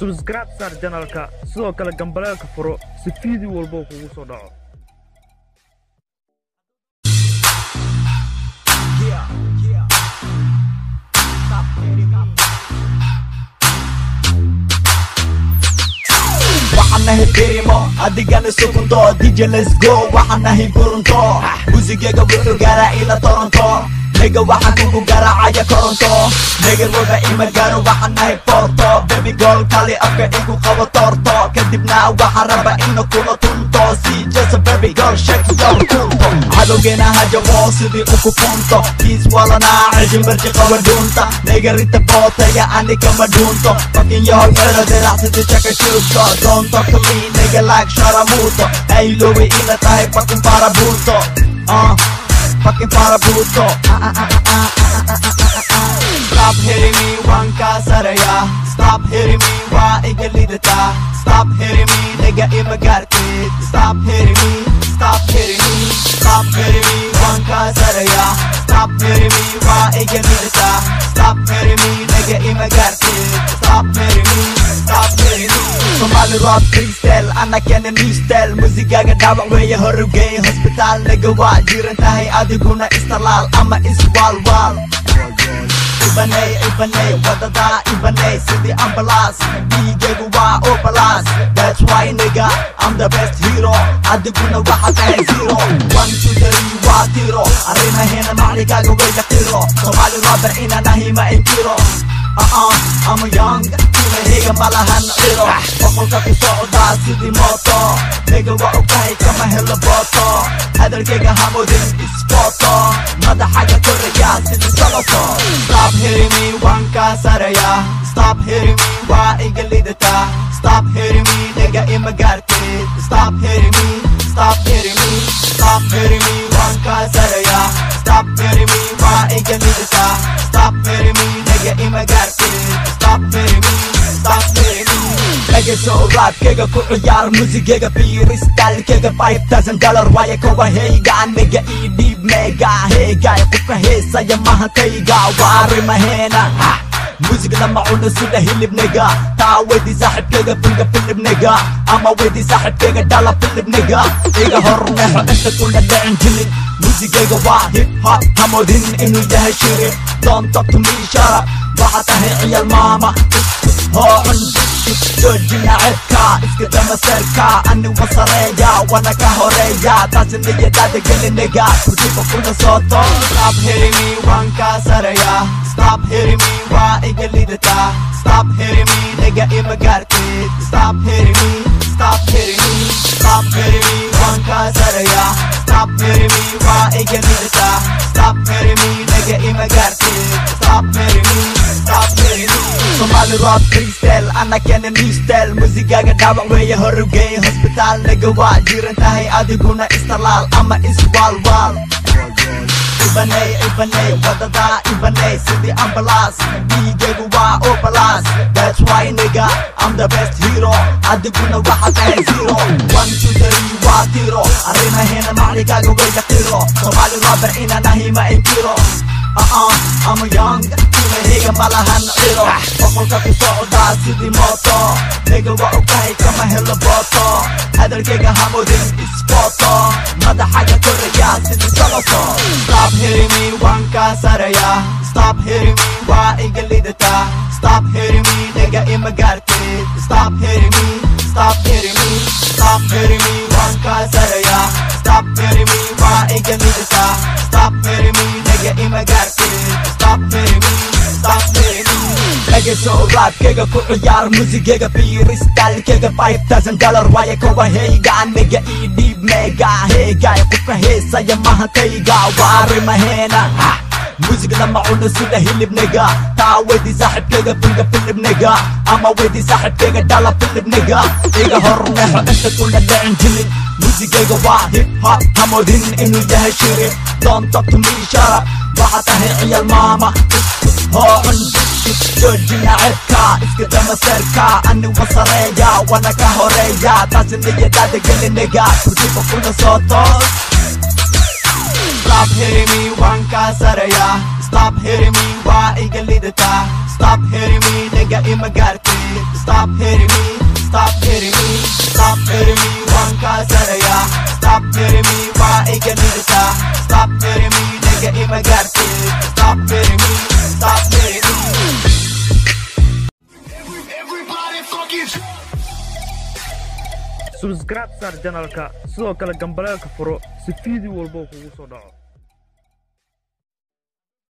subscribe sar channelka sidoo kale gambaleelka furo si video walba kugu soo dhaco waxana hirimo adigana sukunto DJ let's go waxana hiburunto musiga wuxuu gaara ila Toronto nigga waxaan kugu garaacaya koronto nigga wada ima gaaro waxana hiporto baby girl kali afka igu qabo torto kadibna waxaan raba inuu kula tunto si just a baby girl shake your kunto adogena hajawo sidii uku punto kiis walana ajin barji qawadunta nigga rita bota ya anika madunto fucking your girl dela sidii chaka shuto don't talk to me nigga like sharamuto hey lowe ila tahay fucking parabuto fucking parabuto stop hitting me wanka saraya stop hitting me wa igalidata stop hitting me nigga imagarti stop hitting me stop hitting me stop hitting me wanka saraya stop hitting me wa igalidata stop hitting me nigga imagarti stop hitting me stop hitting me Somali rap freestyle ana kena new style musigaga dhawac weeye horugay hospital nigga waa jiran tahay adiguna istalaal ama iswalwal Ibanay, wadada Ibanay, city ambulance Bigegu waa obalas That's why nigga, I'm the best hero adiguna waxa tahay zero 1, 2, 3 waa tiro arina hena macligaga weya tiro Somali rapper ina nahima inkiro I'm a young higa malahan iro boqolka ku socdaa sidii mooto nigga waa ogahay kama helo booto hadalkayga hamodin isbooto madaxaga koraya sidii saloto stop hitting me wanka saraya stop hitting me waa igalidata stop hitting me nigga imagarti stop hitting me stop hitting me stop hitting me wanka saraya stop hitting me waa igalidata stop hitting me nigga imagarti stop hitting me stop hitting me Ege so rap kega ku ciyaar musigega freestyle kega $5,000 waaye kowa heyga aniga ii dhiib mega heyga qofka heesaya maha kayga waari mahena music lama cuno sida hilib nega taa weydii saaxibkayga bunga filib nega ama weydii saaxibkayga dhala filib nega iga horneexo inta kuna dhicin jilin musigayga waa hip hop hamodin inuu yahay shirin don't talk to me shut up waxa tahay ciyal maama hoon joojina cedka iska dama seerka ani wasareeya wana ka horeeya taasi niyadaada geli nega kursiga kuna sooto stop hitting me wanka saraya stop hitting me waa igalidata stop hitting me nigga imagarti stop hitting me stop hitting me stop hitting me wanka saraya stop hitting me waa igalidata stop hitting me nigga imagarti stop hitting me stop hitting me Somali rap freestyle ana kena new style musigaga dhawac weeye horugay hospital nigga waa jiran tahay adiguna istalaal ama iswalwal Ibanay, wadada Ibanay, city ambulance Bigegu waa obalas That's why nigga, I'm the best hero adiguna waxa tahay zero 1, 2, 3 waa tiro arina hena macligaga weya tiro Somali rapper ina nahima inkiro I'm a young higa malahan iro boqolka ku socdaa sidii mooto nigga waa ogahay kama helo booto hadalkayga hamodin isbooto madaxaga koraya sidii saloto stop hitting me wanka saraya stop hitting me waa igalidata stop hitting me nigga imagarti stop hitting me stop hitting me stop hitting me wanka saraya stop hitting me waa igalidata stop hitting me nigga imagarti stop hitting me stop hitting me Ege so rap kega ku ciyaar musigega freestyle kega $5,000 waaye kowa heyga aniga ii dhiib mega heyga qofka heesaya maha kayga waari mahena music lama cuno sida hilib nega taa weydii saaxibkayga bunga filib nega ama weydii saaxibkayga dhala filib nega iga horneexo inta kuna dhicin jilin musigayga waa hip hop hamodin inuu yahay shirin don't talk to me shut up waxa tahay ciyal maama hoon joojina cedka iska dama seerka ani wasareeya wana ka horeeya taasi niyadaada geli nega kursiga kuna sooto stop hitting me wanka saraya stop hitting me waa igalidata stop hitting me nigga imagarti Stop hitting me, stop hitting me, stop hitting me, one kasaraya. Stop hitting me, wa iga nidasa. Stop hitting me, nigga imagarte. Stop hitting me, stop hitting me. Everybody fucking subscribe sar channelka sidoo kale gambaleelka furo si video walba kugu soo dhaco